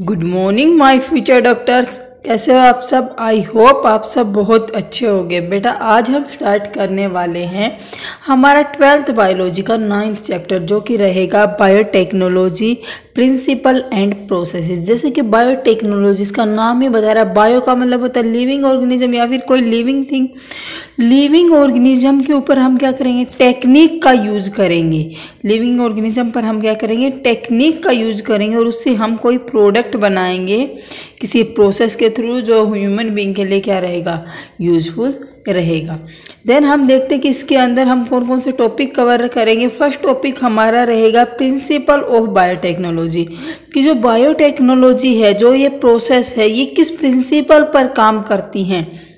Good morning my future doctors. कैसे हो आप सब? आई होप आप सब बहुत अच्छे होंगे। बेटा आज हम स्टार्ट करने वाले हैं हमारा 12th बायोलॉजी का 9th चैप्टर, जो कि रहेगा बायोटेक्नोलॉजी प्रिंसिपल एंड प्रोसेसेस। जैसे कि बायोटेक्नोलॉजी का नाम ही बता रहा है, बायो का मतलब होता है लिविंग ऑर्गेनिज्म या फिर कोई लिविंग थिंग। लिविंग ऑर्गेनिज्म के ऊपर हम क्या करेंगे? टेक्निक का यूज़ करेंगे। लिविंग ऑर्गेनिज्म पर हम क्या करेंगे? टेक्निक का यूज़ करेंगे और उससे हम कोई प्रोडक्ट बनाएंगे किसी प्रोसेस के थ्रू, जो ह्यूमन बीइंग के लिए क्या रहेगा? यूज़फुल रहेगा। देन हम देखते हैं कि इसके अंदर हम कौन कौन से टॉपिक कवर करेंगे। फर्स्ट टॉपिक हमारा रहेगा प्रिंसिपल ऑफ बायोटेक्नोलॉजी, कि जो बायोटेक्नोलॉजी है, जो ये प्रोसेस है, ये किस प्रिंसिपल पर काम करती हैं।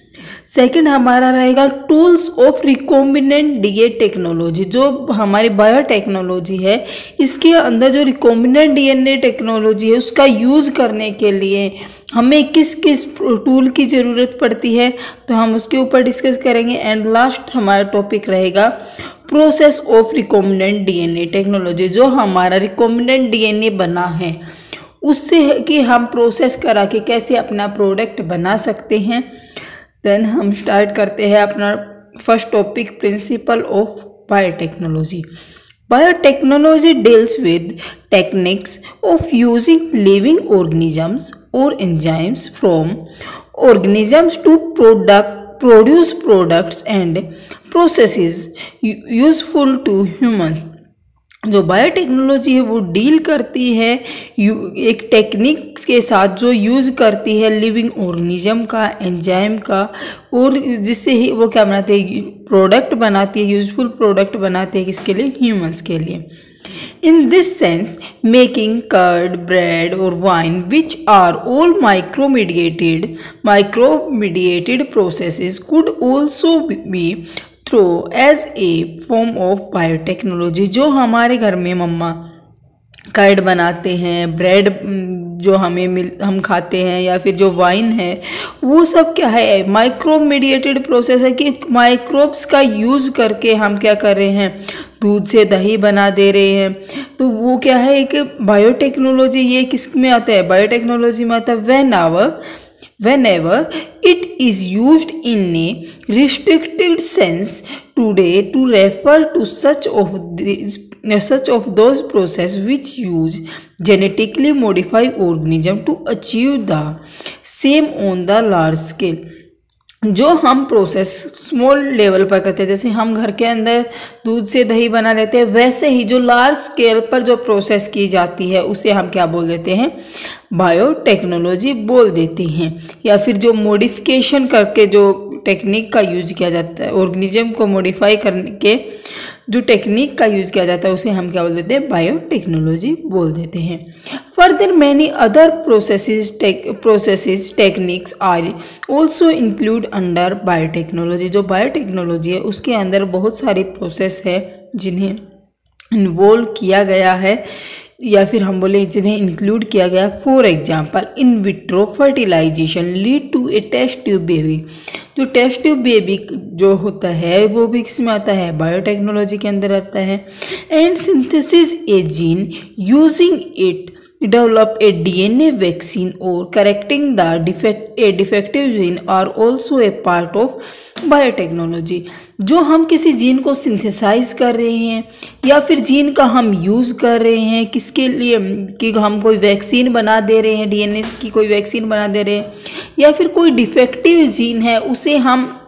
सेकंड हमारा रहेगा tools of recombinant DNA technology. जो हमारी बायोटेक्नोलॉजी है, इसके अंदर जो रिकॉम्बिनेंट डीएनए टेक्नोलॉजी है, उसका यूज़ करने के लिए हमें किस किस टूल की ज़रूरत पड़ती है, तो हम उसके ऊपर डिस्कस करेंगे। एंड लास्ट हमारा टॉपिक रहेगा process of recombinant DNA technology. जो हमारा रिकॉम्बिनेंट डीएनए बना है, उससे कि हम प्रोसेस करा के कैसे अपना प्रोडक्ट बना सकते हैं। देन हम स्टार्ट करते हैं अपना first topic, principle of biotechnology. Biotechnology deals with techniques of using living organisms और enzymes from organisms to produce products and processes useful to humans. जो बायोटेक्नोलॉजी है वो डील करती है एक टेक्निक के साथ, जो यूज़ करती है लिविंग ऑर्गेनिज्म का, एंजाइम का, और जिससे ही वो क्या बनाते हैं? प्रोडक्ट बनाती है, यूजफुल प्रोडक्ट बनाते हैं। किसके लिए? ह्यूमंस के लिए। In this sense making curd, bread और wine which are all micro mediated processes could also be through as a form of biotechnology. जो हमारे घर में मम्मा कर्ड बनाते हैं, ब्रेड जो हम खाते हैं, या फिर जो वाइन है, वो सब क्या है? माइक्रो मीडिएटेड प्रोसेस है, कि माइक्रोब्स का यूज़ करके हम क्या कर रहे हैं? दूध से दही बना दे रहे हैं। तो वो क्या है? एक बायोटेक्नोलॉजी। ये किस में आता है? बायोटेक्नोलॉजी में आता है whenever it is used in a restricted sense today to refer to such of those process which use genetically modified organism to achieve the same on the large scale। जो हम प्रोसेस स्मॉल लेवल पर करते हैं, जैसे हम घर के अंदर दूध से दही बना लेते हैं, वैसे ही जो लार्ज स्केल पर जो प्रोसेस की जाती है, उसे हम क्या बोल देते हैं? बायोटेक्नोलॉजी बोल देते हैं। या फिर जो मॉडिफिकेशन करके जो टेक्निक का यूज किया जाता है, ऑर्गेनिज्म को मॉडिफाई करने के जो टेक्निक का यूज़ किया जाता है, उसे हम क्या बोल देते हैं? बायोटेक्नोलॉजी बोल देते हैं। Further many other processes techniques are also include under biotechnology. जो बायोटेक्नोलॉजी है, उसके अंदर बहुत सारी प्रोसेस है जिन्हें इन्वॉल्व किया गया है, या फिर हम बोले जिन्हें इंक्लूड किया गया। For example, in vitro fertilization lead to a test tube baby. जो टेस्ट ट्यूब बेबी जो होता है, वो भी किसमें आता है? बायोटेक्नोलॉजी के अंदर आता है। And synthesis A gene using it develop a DNA vaccine or correcting the defective gene are also a part of biotechnology। जो हम किसी जीन को सिंथेसाइज कर रहे हैं, या फिर जीन का हम यूज़ कर रहे हैं किसके लिए? कि हम कोई वैक्सीन बना दे रहे हैं, DNA की कोई वैक्सीन बना दे रहे हैं, या फिर कोई डिफेक्टिव जीन है उसे हम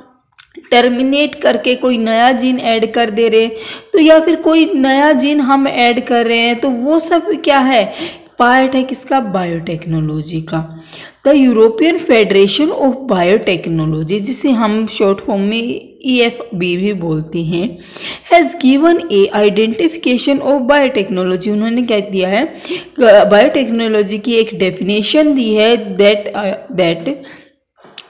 टर्मिनेट करके कोई नया जीन ऐड कर दे रहे हैं, तो या फिर कोई नया जीन हम ऐड कर रहे हैं, तो वो सब क्या है? पार्ट है किसका? बायोटेक्नोलॉजी का। The European federation of biotechnology, जिसे हम शॉर्ट फॉर्म में EFB भी बोलते हैं, has given A identification of biotechnology. उन्होंने क्या दिया है? बायोटेक्नोलॉजी की एक डेफिनेशन दी है, that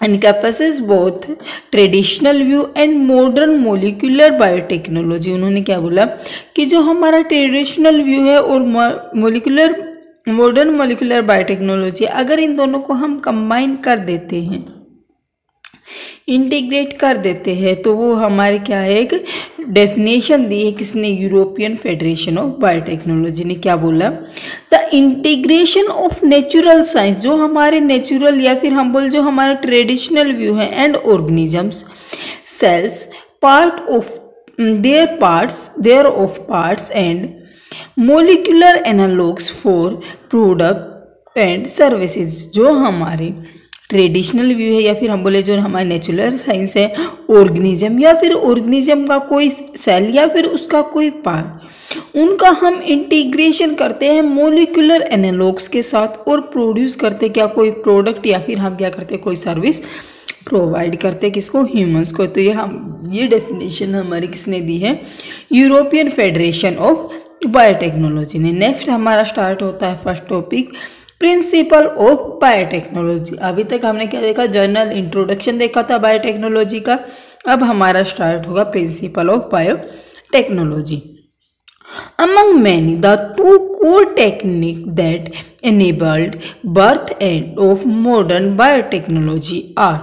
encompasses both traditional view and modern molecular biotechnology। उन्होंने क्या बोला कि जो हमारा ट्रेडिशनल व्यू है और मॉडर्न मोलिकुलर बायोटेक्नोलॉजी, अगर इन दोनों को हम कंबाइन कर देते हैं, इंटीग्रेट कर देते हैं, तो वो हमारे क्या है? एक डेफिनेशन दी है किसने, यूरोपियन फेडरेशन ऑफ बायोटेक्नोलॉजी ने। क्या बोला, the integration of natural science, जो हमारे नेचुरल या फिर हम बोल जो हमारा ट्रेडिशनल व्यू है, and organisms, cells, part of their of parts and molecular analogues for product and services. जो हमारे ट्रेडिशनल व्यू है या फिर हम बोले जो हमारे नेचुरल साइंस है, ऑर्गेनिज्म या फिर ऑर्गेनिज्म का कोई सेल या फिर उसका कोई पार्ट, उनका हम इंटीग्रेशन करते हैं मोलिकुलर एनालॉग्स के साथ और प्रोड्यूस करते क्या, कोई प्रोडक्ट या फिर हम क्या करते कोई सर्विस प्रोवाइड करते किसको, ह्यूमंस को। तो ये डेफिनेशन हमारी किसने दी है, यूरोपियन फेडरेशन ऑफ बायोटेक्नोलॉजी ने। नेक्स्ट हमारा स्टार्ट होता है first topic, principle of biotechnology. अभी तक हमने क्या देखा, जनरल इंट्रोडक्शन देखा था बायोटेक्नोलॉजी का। अब हमारा स्टार्ट होगा principal of biotechnology. Among many, the two core techniques that enabled birth and of modern biotechnology are,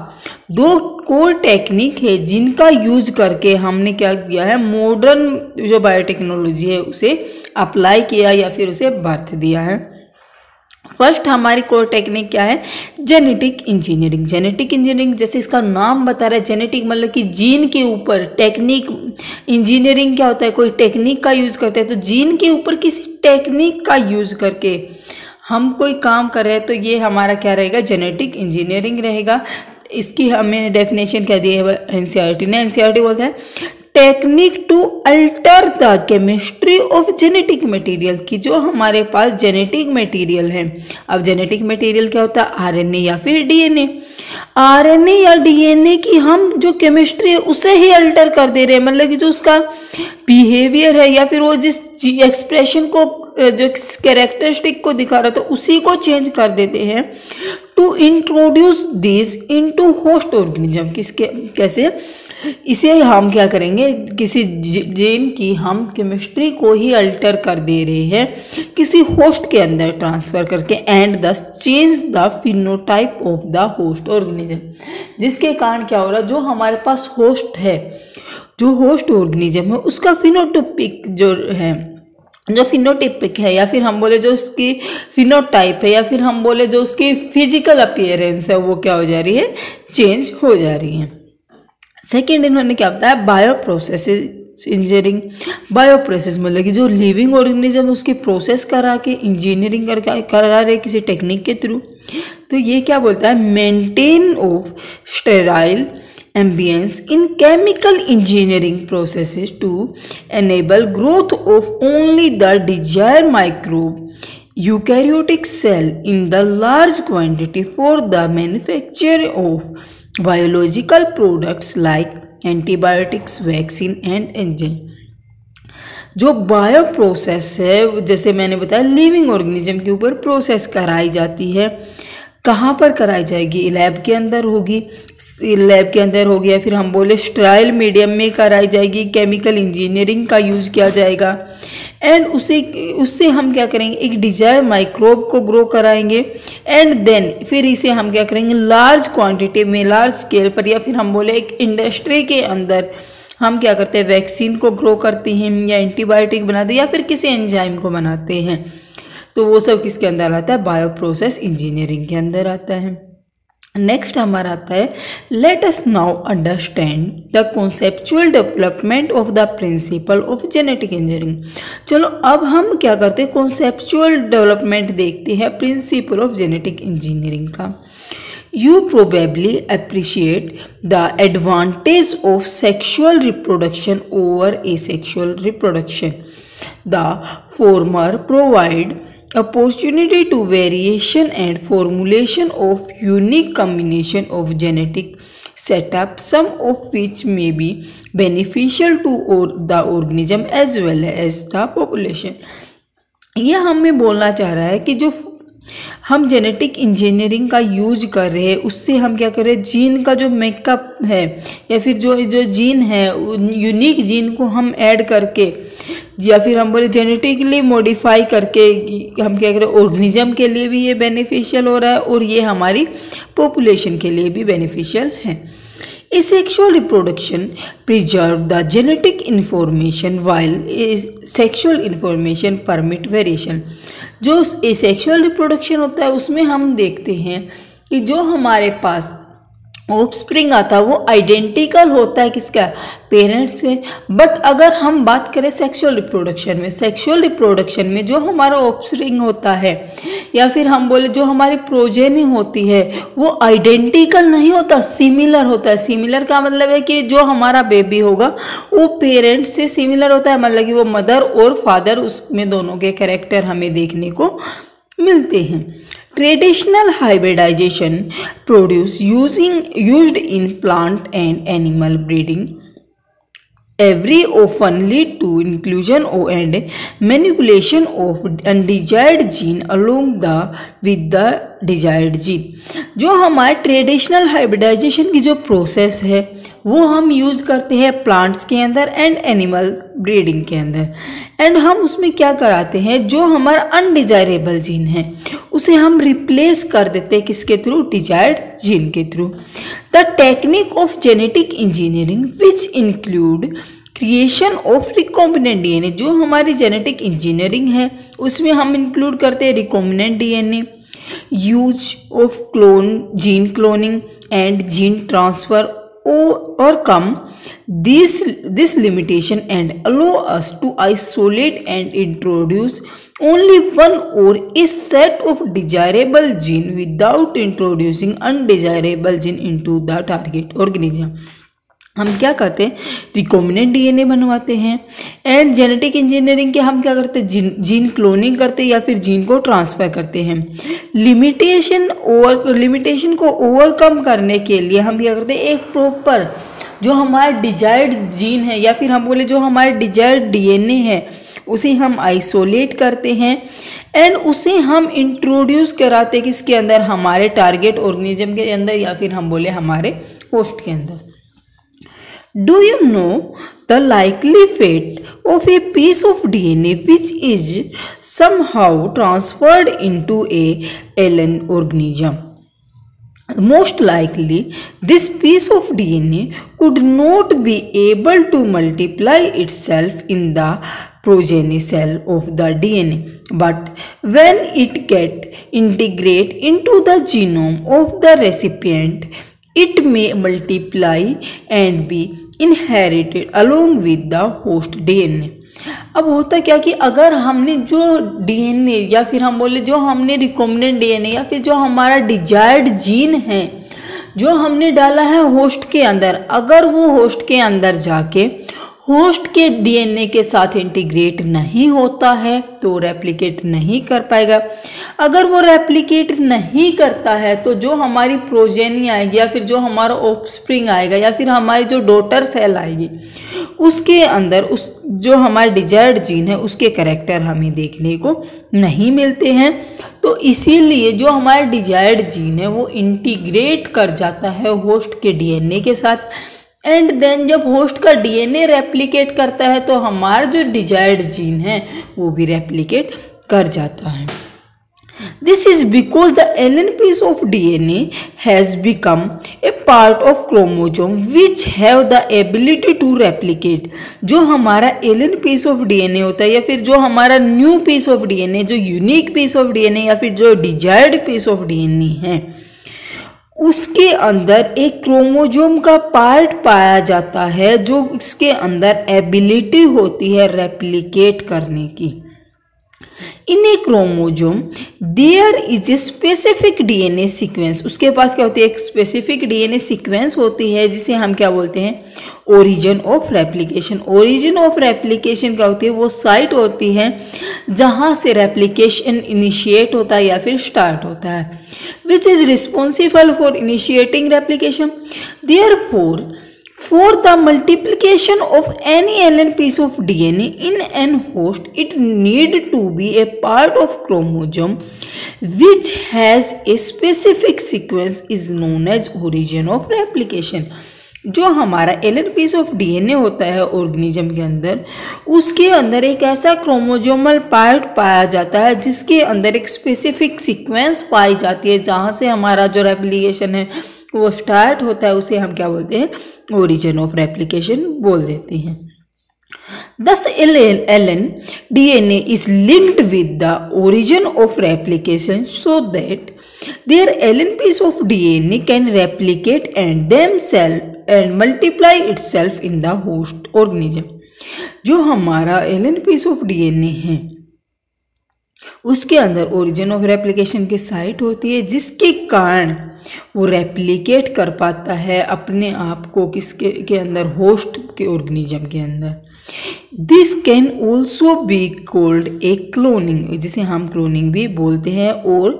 दो कोर टेक्निक है जिनका यूज करके हमने क्या किया है, मॉडर्न जो बायोटेक्नोलॉजी है उसे अप्लाई किया या फिर उसे बर्थ दिया है। फर्स्ट हमारी कोर टेक्निक क्या है, जेनेटिक इंजीनियरिंग। जेनेटिक इंजीनियरिंग जैसे इसका नाम बता रहा है, जेनेटिक मतलब कि जीन के ऊपर, टेक्निक इंजीनियरिंग क्या होता है, कोई टेक्निक का यूज़ करते हैं। तो जीन के ऊपर किसी टेक्निक का यूज़ करके हम कोई काम कर रहे हैं तो ये हमारा क्या रहेगा, जेनेटिक इंजीनियरिंग रहेगा। इसकी हमें डेफिनेशन क्या दी है एनसीईआरटी ने। एनसीईआरटी बोलता है technique to alter the chemistry of genetic material, की जो हमारे पास जेनेटिक मटेरियल है। अब जेनेटिक मटेरियल क्या होता है, आरएनए या फिर डीएनए। आरएनए या डीएनए की हम जो केमिस्ट्री है उसे ही अल्टर कर दे रहे हैं, मतलब कि जो उसका बिहेवियर है या फिर वो जिस एक्सप्रेशन को जो कैरेक्टरिस्टिक को दिखा रहा था उसी को चेंज कर देते हैं। To introduce this into host organism, किसके कैसे, इसे हम क्या करेंगे, किसी जीन की हम केमिस्ट्री को ही अल्टर कर दे रहे हैं किसी होस्ट के अंदर ट्रांसफर करके, एंड दस change the phenotype of the host organism, जिसके कारण क्या हो रहा है, जो हमारे पास होस्ट है, जो होस्ट ऑर्गेनिज्म है उसका फिनोटाइपिक जो है, जो फिनोटाइपिक है या फिर हम बोले जो उसकी फिनोटाइप है या फिर हम बोले जो उसकी फिजिकल अपीयरेंस है वो क्या हो जा रही है, चेंज हो जा रही है। सेकेंड इन्होंने क्या बताया, bio process engineering. Bio process मतलब कि जो लिविंग ऑर्गेनिज्म है उसकी प्रोसेस करा के इंजीनियरिंग करा रहे किसी टेक्निक के थ्रू। तो ये क्या बोलता है, maintain of sterile ambience in chemical engineering processes to enable growth of only the desired microbe eukaryotic cell in the large quantity for the manufacture of biological products like antibiotics, vaccine and enzyme। जो bio process है, जैसे मैंने बताया living organism के ऊपर process कराई जाती है। कहाँ पर कराई जाएगी, लैब के अंदर होगी, लैब के अंदर होगी या फिर हम बोले स्टेराइल मीडियम में कराई जाएगी। केमिकल इंजीनियरिंग का यूज़ किया जाएगा एंड उससे हम क्या करेंगे, एक डिजायर माइक्रोब को ग्रो कराएंगे एंड देन फिर इसे हम क्या करेंगे, लार्ज क्वांटिटी में, लार्ज स्केल पर या फिर हम बोले एक इंडस्ट्री के अंदर हम क्या करते हैं, वैक्सीन को ग्रो करते हैं या एंटीबायोटिक बनाते हैं या फिर किसी एंजाइम को बनाते हैं। तो वो सब किसके अंदर आता है, बायो प्रोसेस इंजीनियरिंग के अंदर आता है। नेक्स्ट हमारा आता है, let us now understand the conceptual development of the principle of genetic engineering. चलो अब हम क्या करते हैं, कॉन्सेप्चुअल डेवलपमेंट देखते हैं प्रिंसिपल ऑफ जेनेटिक इंजीनियरिंग का। You probably appreciate the advantage of sexual reproduction over asexual reproduction. The former provide opportunity to variation and formulation of unique combination of genetic setup, some of which may be beneficial to the organism as well as the population। यह हमें बोलना चाह रहा है कि जो हम genetic engineering का यूज कर रहे हैं उससे हम क्या कर रहे हैं, जीन का जो मेकअप है या फिर जो जीन है यूनिक जीन को हम ऐड करके या फिर हम बोले जेनेटिकली मॉडिफाई करके हम क्या करें, ऑर्गेनिज्म के लिए भी ये बेनिफिशियल हो रहा है और ये हमारी पॉपुलेशन के लिए भी बेनिफिशियल है। Asexual reproduction preserve the genetic information while sexual information permit variation। जो asexual reproduction होता है उसमें हम देखते हैं कि जो हमारे पास ऑफस्प्रिंग आता है वो आइडेंटिकल होता है किसका, पेरेंट्स से। बट अगर हम बात करें सेक्सुअल रिप्रोडक्शन में जो हमारा ऑफस्प्रिंग होता है या फिर हम बोले जो हमारी प्रोजेनी होती है वो आइडेंटिकल नहीं होता, सिमिलर होता है। सिमिलर का मतलब है कि जो हमारा बेबी होगा वो पेरेंट्स से सिमिलर होता है, मतलब कि वो मदर और फादर उसमें दोनों के कैरेक्टर हमें देखने को मिलते हैं। Traditional hybridization used in plant and animal breeding often lead to inclusion and manipulation of undesired gene along with the desired gene। जो हमारे ट्रेडिशनल हाइब्रिडाइजेशन की जो प्रोसेस है वो हम यूज़ करते हैं प्लांट्स के अंदर एंड एनिमल ब्रीडिंग के अंदर। एंड हम उसमें क्या कराते हैं, जो हमारा अनडिजायरेबल जीन है उसे हम रिप्लेस कर देते हैं किसके थ्रू, डिजायर्ड जीन के through. The technique of genetic engineering which include creation of recombinant DNA. जो हमारी जेनेटिक इंजीनियरिंग है उसमें हम इंक्लूड करते हैं recombinant DNA, use of gene cloning and gene transfer overcome this limitation and allow us to isolate and introduce only one or a set of desirable gene without introducing undesirable gene into the target organism। हम क्या करते हैं, recombinant DNA बनवाते हैं and genetic engineering के हम क्या करते हैं, जीन क्लोनिंग करते हैं या फिर जीन को ट्रांसफ़र करते हैं। लिमिटेशन को ओवरकम करने के लिए हम क्या करते हैं, एक प्रॉपर जो हमारा डिजायर्ड जीन है या फिर हम बोले जो हमारा डिजायर्ड डीएनए है उसे हम आइसोलेट करते हैं एंड उसे हम इंट्रोड्यूस कराते हैं किसके अंदर, हमारे टारगेट ऑर्गेनिज्म के अंदर या फिर हम बोले हमारे होस्ट के अंदर। Do you know the likely fate of a piece of DNA which is somehow transferred into a alien organism? Most likely, this piece of DNA could not be able to multiply itself in the progeny cell of the DNA, but when it gets integrated into the genome of the recipient, it may multiply and be inherited along with the host DNA। अब होता क्या कि अगर हमने जो DNA या फिर हम बोले जो हमने रिकॉम्बिनेंट डीएनए या फिर जो हमारा डिजायर्ड जीन है जो हमने डाला है होस्ट के अंदर, अगर वो होस्ट के अंदर जाके होस्ट के डीएनए के साथ इंटीग्रेट नहीं होता है तो रेप्लिकेट नहीं कर पाएगा। अगर वो रेप्लिकेट नहीं करता है तो जो हमारी प्रोजेनी आएगी या फिर जो हमारा ऑफस्प्रिंग आएगा या फिर हमारी जो डॉटर सेल आएगी उसके अंदर उस जो हमारा डिजायर्ड जीन है उसके कैरेक्टर हमें देखने को नहीं मिलते हैं। तो इसीलिए जो हमारा डिजायर्ड जीन है वो इंटीग्रेट कर जाता है होस्ट के डीएनए के साथ एंड देन जब होस्ट का डीएनए रेप्लिकेट करता है तो हमारा जो डिजायर्ड जीन है वो भी रेप्लिकेट कर जाता है। This is because the alien piece of DNA has become a part of chromosome which have the ability to replicate। जो हमारा alien piece of DNA होता है या फिर जो हमारा new piece of DNA, जो unique piece of DNA या फिर जो desired piece of DNA है उसके अंदर एक क्रोमोजोम का पार्ट पाया जाता है जो इसके अंदर एबिलिटी होती है रेप्लिकेट करने की। In a chromosome there is a specific DNA sequence. उसके पास क्या होती है, एक स्पेसिफिक डीएनए सीक्वेंस होती है जिसे हम क्या बोलते हैं, origin of replication. Origin of replication क्या होती है, वो साइट होती है जहाँ से रेप्लिकेशन इनिशिएट होता है या फिर स्टार्ट होता है। Which is responsible for initiating replication. Therefore for the multiplication of any alien piece of DNA in an host, it need to be a part of chromosome which has a specific sequence is known as origin of replication। जो हमारा alien piece of DNA होता है organism के अंदर, उसके अंदर एक ऐसा क्रोमोजोमल पार्ट पाया जाता है जिसके अंदर एक स्पेसिफिक सीक्वेंस पाई जाती है जहाँ से हमारा जो रेप्लिकेशन है वो स्टार्ट होता है उसे हम क्या बोलते हैं, ओरिजिन ऑफ रेप्लिकेशन बोल देते हैं। Thus, LN DNA is linked with the origin of replication so that their LN piece of DNA can replicate and themselves and multiply itself in the host organism। जो हमारा LN piece of DNA है उसके अंदर origin of replication की site होती है, जिसके कारण वो रेप्लिकेट कर पाता है अपने आप को किसके के अंदर, होस्ट के ऑर्गेनिज्म के अंदर। This can also be called a cloning, जिसे हम क्लोनिंग भी बोलते हैं, और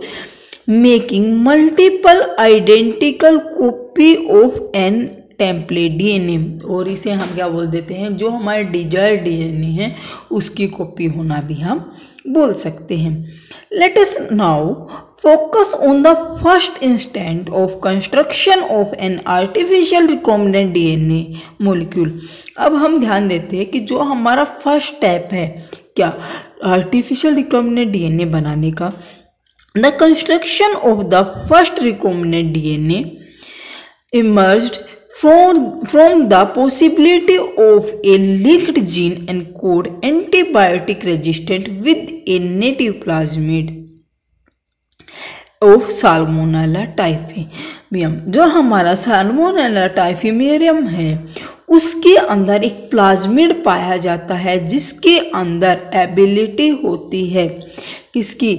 making multiple identical copy of an template DNA, और इसे हम क्या बोल देते हैं, जो हमारे डिजायर्ड डीएनए है उसकी कॉपी होना भी हम बोल सकते हैं। Let us now focus on the first instant of construction of an artificial recombinant DNA molecule। अब हम ध्यान देते हैं कि जो हमारा फर्स्ट स्टेप है क्या, आर्टिफिशियल रिकॉम्बिनेंट डीएनए बनाने का, the construction of the first recombinant DNA emerged from the possibility of a linked gene encode antibiotic resistant with a native plasmid of Salmonella typhimurium. जो हमारा साल्मोनेला टाइफीमियम है उसके अंदर एक प्लाज्मिड पाया जाता है, जिसके अंदर एबिलिटी होती है किसकी,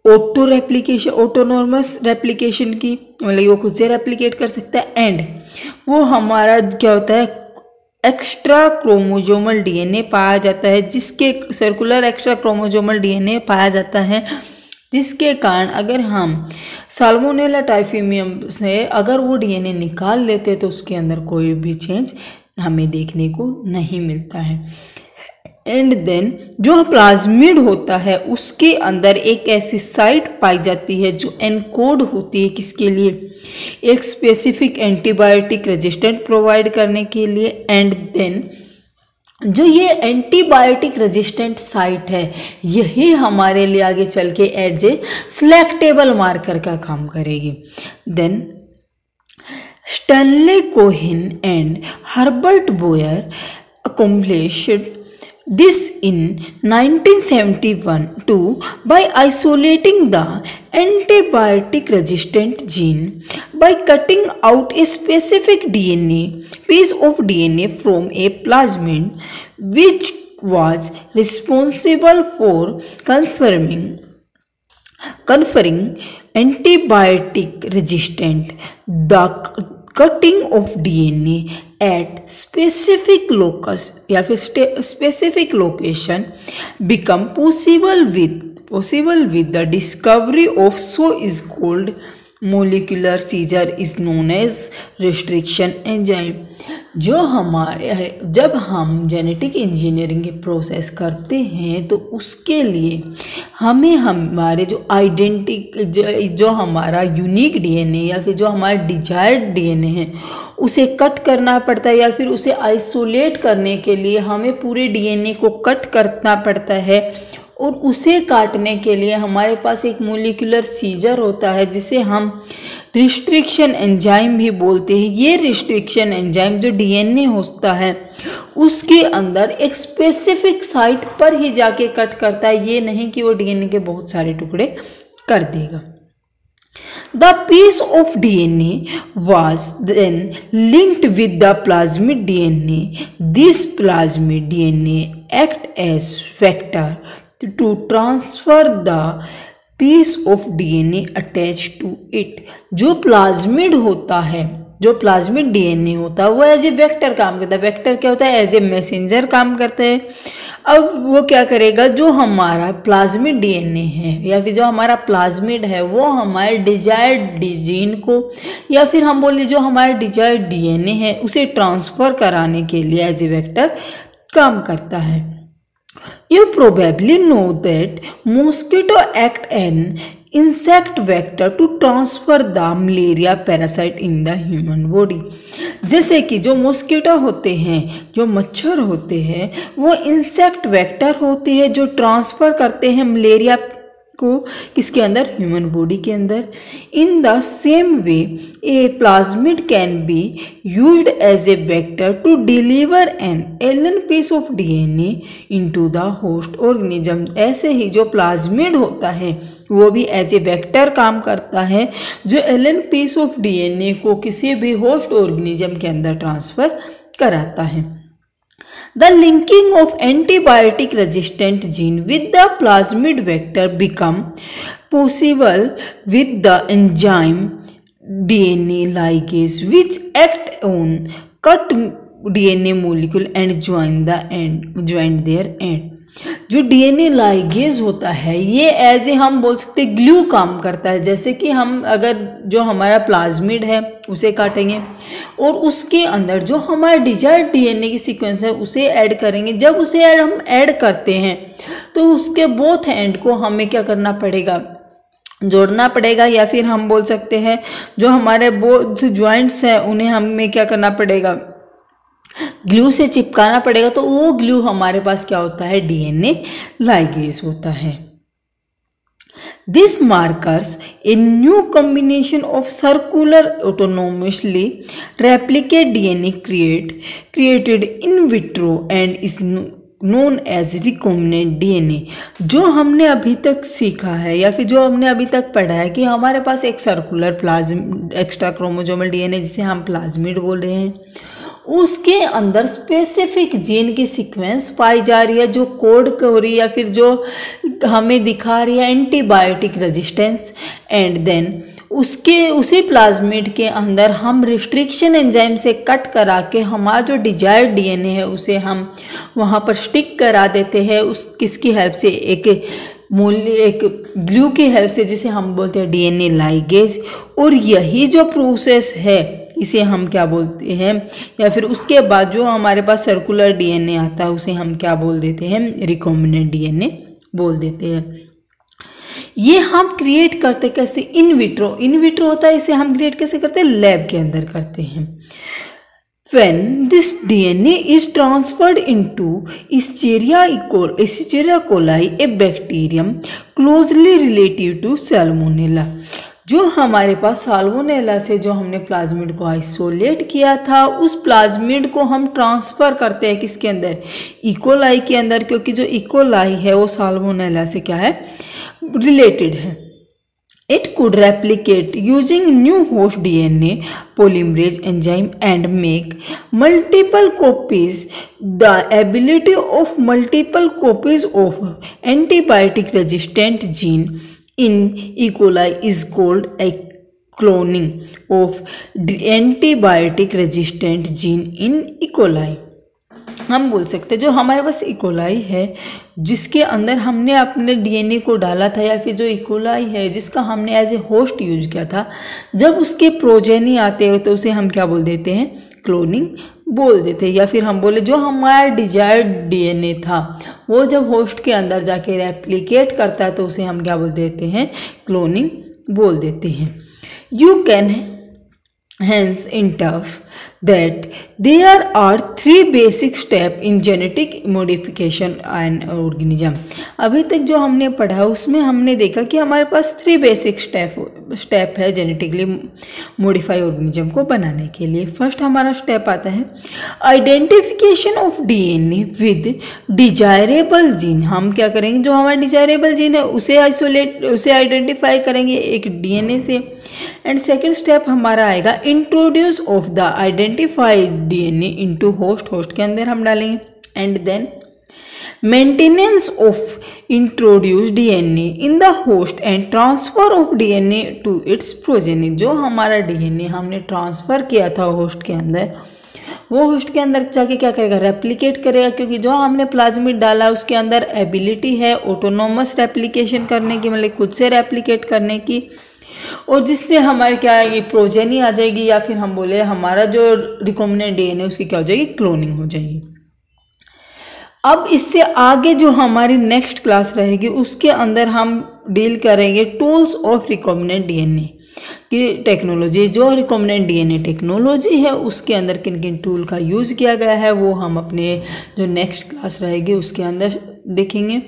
ऑटो रेप्लिकेशन, ऑटोनॉर्मस रेप्लिकेशन की, मतलब वो खुद से रेप्लिकेट कर सकता है। एंड वो हमारा क्या होता है, एक्स्ट्रा क्रोमोजोमल डीएनए पाया जाता है, जिसके सर्कुलर एक्स्ट्रा क्रोमोजोमल डीएनए पाया जाता है, जिसके कारण अगर हम साल्मोनेला टाइफीमियम से अगर वो डीएनए निकाल लेते तो उसके अंदर कोई भी चेंज हमें देखने को नहीं मिलता है। एंड देन जो प्लाज्मिड होता है उसके अंदर एक ऐसी साइट पाई जाती है जो एनकोड होती है किसके लिए, एक स्पेसिफिक एंटीबायोटिक रेजिस्टेंट प्रोवाइड करने के लिए। एंड देन जो ये एंटीबायोटिक रेजिस्टेंट साइट है यही हमारे लिए आगे चल के एज ए सिलेक्टेबल मार्कर का काम करेगी। Then Stanley Cohen and Herbert Boyer accomplished this in 1971 by isolating the antibiotic resistant gene by cutting out a specific piece of DNA from a plasmid which was responsible for conferring antibiotic resistant। The cutting of DNA at specific locus या फिर specific location become possible with the discovery of so is called molecular seizure is known as restriction enzyme। जब हम genetic engineering के process करते हैं तो उसके लिए हमें हमारे जो हमारा यूनिक डीएनए या फिर जो हमारा डिजायर्ड डीएनए है उसे कट करना पड़ता है, या फिर उसे आइसोलेट करने के लिए हमें पूरे डीएनए को कट करना पड़ता है, और उसे काटने के लिए हमारे पास एक मोलिकुलर सीजर होता है जिसे हम रिस्ट्रिक्शन एंजाइम भी बोलते हैं। ये रिस्ट्रिक्शन एंजाइम जो डीएनए होता है उसके अंदर एक स्पेसिफिक साइट पर ही जाके कट करता है, ये नहीं कि वो डीएनए के बहुत सारे टुकड़े कर देगा। The piece of DNA was then linked with the plasmid DNA. This plasmid DNA act as vector to transfer the piece of DNA attached to it। जो प्लाज्मिड होता है, जो प्लाज्मिड डीएनए होता है वो एज ए वेक्टर काम करता है। वेक्टर क्या होता है, एज ए मैसेंजर काम करता है। अब वो क्या करेगा, जो हमारा प्लाज्मिड डीएनए है या फिर जो हमारा प्लाज्मिड है वो हमारे डिजायर्ड जीन को या फिर हम बोले जो हमारे डिजायर्ड डीएनए है उसे ट्रांसफ़र कराने के लिए एज ए वेक्टर काम करता है। You probably know that mosquito act an insect vector to transfer the malaria parasite in the human body। जैसे कि जो मॉस्किटो होते हैं, जो मच्छर होते हैं वो इंसेक्ट वेक्टर होती है जो ट्रांसफ़र करते हैं मलेरिया को किसके अंदर, ह्यूमन बॉडी के अंदर। In the same way a plasmid can be used as a vector to deliver an alien piece of DNA into the host organism. ऐसे ही जो प्लाज्मिड होता है वो भी एज ए वेक्टर काम करता है जो एलन पीस ऑफ डीएनए को किसी भी होस्ट ऑर्गेनिज्म के अंदर ट्रांसफर कराता है। The linking of antibiotic resistant gene with the plasmid vector become possible with the enzyme DNA ligase which act on cut DNA molecule and join their end। जो DNA ligase होता है ये as a हम बोल सकते glue काम करता है। जैसे कि हम अगर जो हमारा प्लाज्मिड है उसे काटेंगे और उसके अंदर जो हमारा डिजायर्ड डीएनए की सीक्वेंस है उसे ऐड करेंगे। जब उसे हम ऐड करते हैं तो उसके बोथ एंड को हमें क्या करना पड़ेगा, जोड़ना पड़ेगा, या फिर हम बोल सकते हैं जो हमारे बोथ जॉइंट्स हैं उन्हें हमें क्या करना पड़ेगा, ग्लू से चिपकाना पड़ेगा। तो वो ग्लू हमारे पास क्या होता है, डीएनए लाइगेज होता है। This markers a new combination of circular autonomously replicate DNA created in vitro and is known as recombinant DNA. जो हमने अभी तक सीखा है या फिर जो हमने अभी तक पढ़ा है कि हमारे पास एक सर्कुलर एक्स्ट्रा क्रोमोसोमल डीएनए जिसे हम प्लाज्मिड बोल रहे हैं, उसके अंदर स्पेसिफिक जीन की सीक्वेंस पाई जा रही है जो कोड हो रही है या फिर जो हमें दिखा रही है एंटीबायोटिक रेजिस्टेंस। एंड देन उसी प्लाज्मिड के अंदर हम रिस्ट्रिक्शन एंजाइम से कट करा के हमारा जो डिजायर्ड डीएनए है उसे हम वहाँ पर स्टिक करा देते हैं उस किसकी हेल्प से, एक ग्लू की हेल्प से, जिसे हम बोलते हैं डीएनए लाइगेज। और यही जो प्रोसेस है इसे हम क्या बोलते हैं, या फिर उसके बाद जो हमारे पास सर्कुलर डीएनए आता है उसे हम क्या बोल देते हैं, रिकॉम्बिनेंट डीएनए बोल देते हैं। ये हम क्रिएट करते कैसे, इन विट्रो होता है, इसे हम क्रिएट कैसे करते हैं, लैब के अंदर करते हैं। When this DNA is transferred into Escherichia coli, a bacterium closely related to Salmonella। जो हमारे पास साल्मोनेला से जो हमने प्लाज्मिड को आइसोलेट किया था उस प्लाज्मिड को हम ट्रांसफ़र करते हैं किसके अंदर, इकोलाई के अंदर, क्योंकि जो इकोलाई है वो साल्मोनेला से क्या है, रिलेटेड है। It could replicate using new host DNA polymerase enzyme and make multiple copies. The ability of multiple copies of antibiotic resistant gene in E. coli is called a cloning of antibiotic resistant gene in E. coli। हम बोल सकते हैं जो हमारे पास E coli है जिसके अंदर हमने अपने डीएनए को डाला था, या फिर जो इकोलाई है जिसका हमने एज ए होस्ट यूज किया था, जब उसके प्रोजेनी आते हैं तो उसे हम क्या बोल देते हैं, क्लोनिंग बोल देते हैं। या फिर हम बोले जो हमारा डिजायर्ड डीएनए था वो जब होस्ट के अंदर जाके रेप्लिकेट करता है तो उसे हम क्या बोल देते हैं, क्लोनिंग बोल देते हैं। You can hence infer that there are three basic steps in genetic modification an organism। अभी तक जो हमने पढ़ा उसमें हमने देखा कि हमारे पास 3 बेसिक स्टेप है जेनेटिकली मॉडिफाई ऑर्गेनिज्म को बनाने के लिए। फर्स्ट हमारा स्टेप आता है identification of DNA with desirable gene. हम क्या करेंगे, जो हमारा डिजायरेबल जीन है उसे आइडेंटिफाई करेंगे एक डीएनए से। एंड सेकेंड स्टेप हमारा आएगा introduce of the identified DNA into host के अंदर हम डालेंगे। And then maintenance of introduced DNA in the host and transfer of DNA to its progeny. जो हमारा डीएनए हमने ट्रांसफर किया था होस्ट के अंदर, वो होस्ट के अंदर जाके क्या करेगा, रेप्लिकेट करेगा, क्योंकि जो हमने प्लाज्मिड डाला उसके अंदर एबिलिटी है ऑटोनोमस रेप्लिकेशन करने की, मतलब खुद से रेप्लिकेट करने की, और जिससे हमारे क्या आएगी, प्रोजेनी आ जाएगी, या फिर हम बोले हमारा जो रिकॉम्बिनेंट डीएनए उसकी क्या हो जाएगी, क्लोनिंग हो जाएगी। अब इससे आगे जो हमारी नेक्स्ट क्लास रहेगी उसके अंदर हम डील करेंगे टूल्स ऑफ रिकॉम्बिनेंट डीएनए की टेक्नोलॉजी। जो रिकॉम्बिनेंट डीएनए टेक्नोलॉजी है उसके अंदर किन किन टूल का यूज़ किया गया है वो हम अपने जो नेक्स्ट क्लास रहेगी उसके अंदर देखेंगे।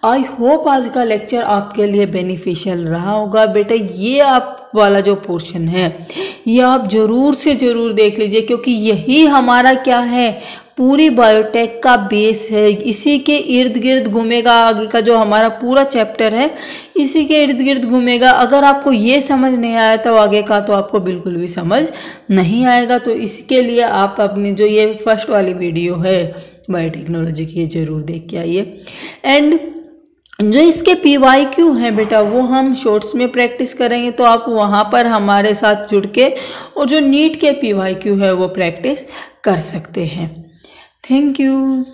आई होप आज का लेक्चर आपके लिए बेनिफिशियल रहा होगा। बेटा ये आप वाला जो पोर्शन है ये आप ज़रूर से ज़रूर देख लीजिए, क्योंकि यही हमारा क्या है, पूरी बायोटेक का बेस है। इसी के इर्द गिर्द घूमेगा आगे का जो हमारा पूरा चैप्टर है, इसी के इर्द गिर्द घूमेगा। अगर आपको ये समझ नहीं आया तो आगे का तो आपको बिल्कुल भी समझ नहीं आएगा। तो इसके लिए आप अपनी जो ये फर्स्ट वाली वीडियो है बायोटेक्नोलॉजी की, ये ज़रूर देख के आइए। एंड जो इसके PYQ हैं बेटा वो हम शॉर्ट्स में प्रैक्टिस करेंगे, तो आप वहाँ पर हमारे साथ जुड़ के और जो नीट के PYQ है वो प्रैक्टिस कर सकते हैं। Thank you.